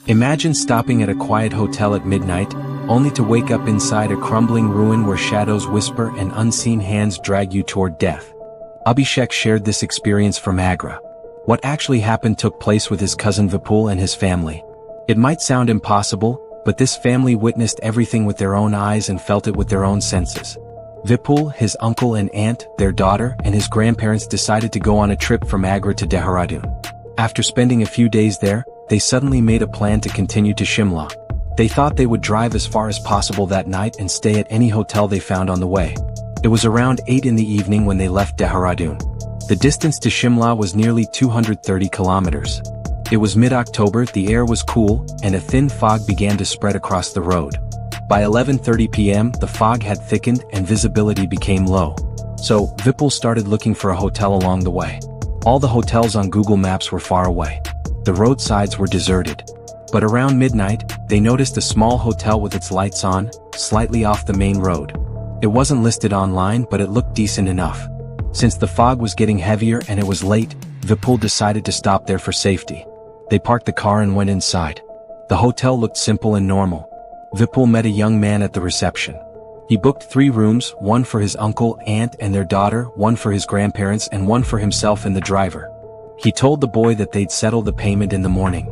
Imagine stopping at a quiet hotel at midnight, only to wake up inside a crumbling ruin where shadows whisper and unseen hands drag you toward death. Abhishek shared this experience from Agra. What actually happened took place with his cousin Vipul and his family. It might sound impossible, but this family witnessed everything with their own eyes and felt it with their own senses. Vipul, his uncle and aunt, their daughter, and his grandparents decided to go on a trip from Agra to Dehradun. After spending a few days there, they suddenly made a plan to continue to Shimla. They thought they would drive as far as possible that night and stay at any hotel they found on the way. It was around 8 in the evening when they left Dehradun. The distance to Shimla was nearly 230 kilometers. It was mid-October, the air was cool, and a thin fog began to spread across the road. By 11:30 p.m., the fog had thickened and visibility became low. So, Vipul started looking for a hotel along the way. All the hotels on Google Maps were far away. The roadsides were deserted. But around midnight, they noticed a small hotel with its lights on, slightly off the main road. It wasn't listed online, but it looked decent enough. Since the fog was getting heavier and it was late, Vipul decided to stop there for safety. They parked the car and went inside. The hotel looked simple and normal. Vipul met a young man at the reception. He booked 3 rooms, one for his uncle, aunt, and their daughter, one for his grandparents, and one for himself and the driver. He told the boy that they'd settle the payment in the morning.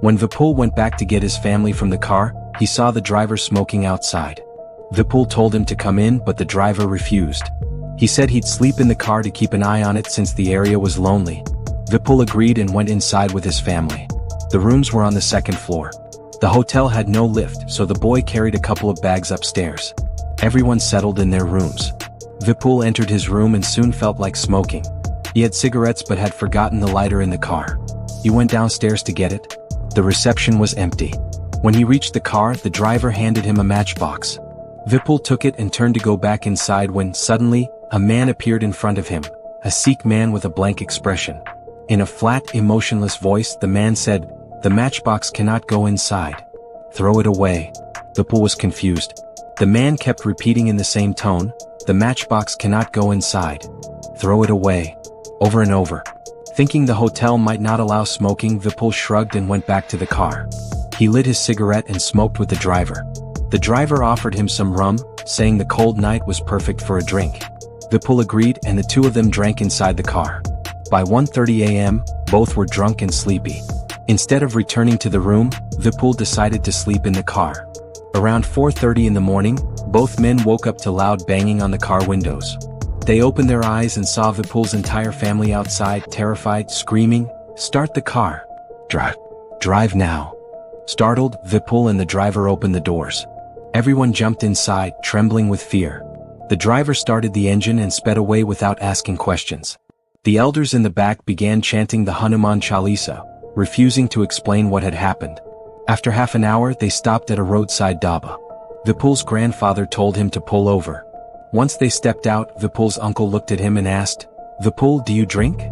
When Vipul went back to get his family from the car, he saw the driver smoking outside. Vipul told him to come in, but the driver refused. He said he'd sleep in the car to keep an eye on it since the area was lonely. Vipul agreed and went inside with his family. The rooms were on the 2nd floor. The hotel had no lift, so the boy carried a couple of bags upstairs. Everyone settled in their rooms. Vipul entered his room and soon felt like smoking. He had cigarettes but had forgotten the lighter in the car. He went downstairs to get it. The reception was empty. When he reached the car, the driver handed him a matchbox. Vipul took it and turned to go back inside when, suddenly, a man appeared in front of him, a Sikh man with a blank expression. In a flat, emotionless voice, the man said, "The matchbox cannot go inside. Throw it away." Vipul was confused. The man kept repeating in the same tone, "The matchbox cannot go inside. Throw it away," over and over. Thinking the hotel might not allow smoking, Vipul shrugged and went back to the car. He lit his cigarette and smoked with the driver. The driver offered him some rum, saying the cold night was perfect for a drink. Vipul agreed and the two of them drank inside the car. By 1:30 a.m., both were drunk and sleepy. Instead of returning to the room, Vipul decided to sleep in the car. Around 4:30 in the morning, both men woke up to loud banging on the car windows. They opened their eyes and saw Vipul's entire family outside, terrified, screaming, "Start the car! Drive now!" Startled, Vipul and the driver opened the doors. Everyone jumped inside, trembling with fear. The driver started the engine and sped away without asking questions. The elders in the back began chanting the Hanuman Chalisa, refusing to explain what had happened. After half an hour, they stopped at a roadside dhaba. Vipul's grandfather told him to pull over. Once they stepped out, Vipul's uncle looked at him and asked, "Vipul, do you drink?"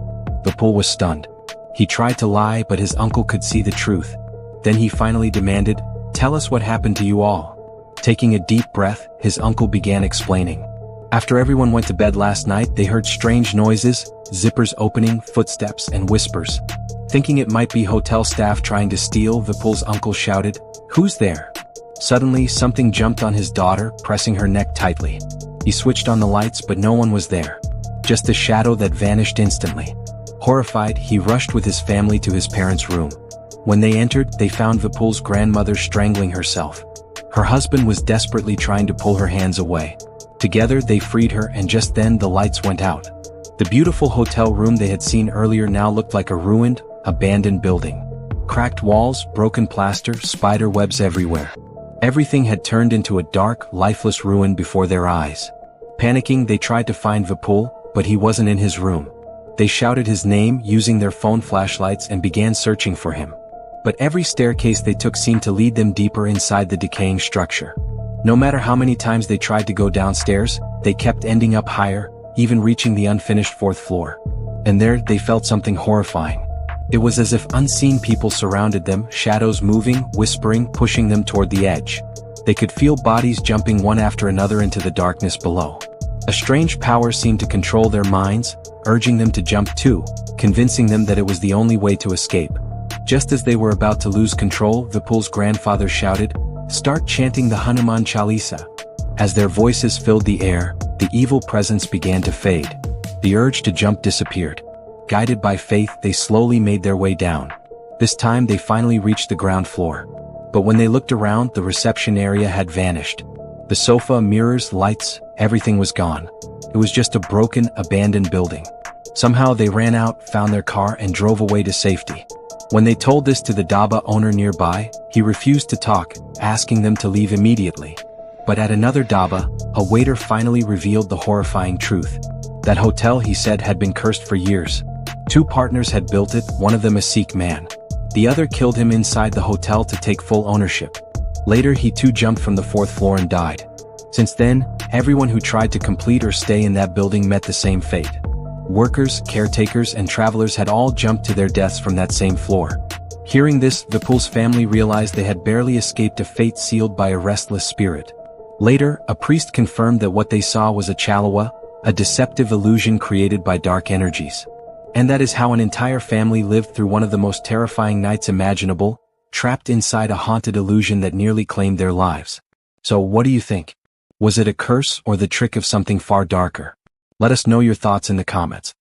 Vipul was stunned. He tried to lie, but his uncle could see the truth. Then he finally demanded, "Tell us what happened to you all." Taking a deep breath, his uncle began explaining. After everyone went to bed last night, they heard strange noises, zippers opening, footsteps, and whispers. Thinking it might be hotel staff trying to steal, Vipul's uncle shouted, "Who's there?" Suddenly, something jumped on his daughter, pressing her neck tightly. He switched on the lights, but no one was there. Just a shadow that vanished instantly. Horrified, he rushed with his family to his parents' room. When they entered, they found Vipul's grandmother strangling herself. Her husband was desperately trying to pull her hands away. Together, they freed her, and just then the lights went out. The beautiful hotel room they had seen earlier now looked like a ruined, abandoned building. Cracked walls, broken plaster, spider webs everywhere. Everything had turned into a dark, lifeless ruin before their eyes. Panicking, they tried to find Vipul, but he wasn't in his room. They shouted his name using their phone flashlights and began searching for him. But every staircase they took seemed to lead them deeper inside the decaying structure. No matter how many times they tried to go downstairs, they kept ending up higher, even reaching the unfinished 4th floor. And there, they felt something horrifying. It was as if unseen people surrounded them, shadows moving, whispering, pushing them toward the edge. They could feel bodies jumping one after another into the darkness below. A strange power seemed to control their minds, urging them to jump too, convincing them that it was the only way to escape. Just as they were about to lose control, Vipul's grandfather shouted, "Start chanting the Hanuman Chalisa." As their voices filled the air, the evil presence began to fade. The urge to jump disappeared. Guided by faith, they slowly made their way down. This time they finally reached the ground floor. But when they looked around, the reception area had vanished. The sofa, mirrors, lights, everything was gone. It was just a broken, abandoned building. Somehow they ran out, found their car, and drove away to safety. When they told this to the dhaba owner nearby, he refused to talk, asking them to leave immediately. But at another dhaba, a waiter finally revealed the horrifying truth. That hotel, he said, had been cursed for years. 2 partners had built it, one of them a Sikh man. The other killed him inside the hotel to take full ownership. Later he too jumped from the 4th floor and died. Since then, everyone who tried to complete or stay in that building met the same fate. Workers, caretakers, and travelers had all jumped to their deaths from that same floor. Hearing this, Vipul's family realized they had barely escaped a fate sealed by a restless spirit. Later, a priest confirmed that what they saw was a chalawa, a deceptive illusion created by dark energies. And that is how an entire family lived through one of the most terrifying nights imaginable, trapped inside a haunted illusion that nearly claimed their lives. So what do you think? Was it a curse or the trick of something far darker? Let us know your thoughts in the comments.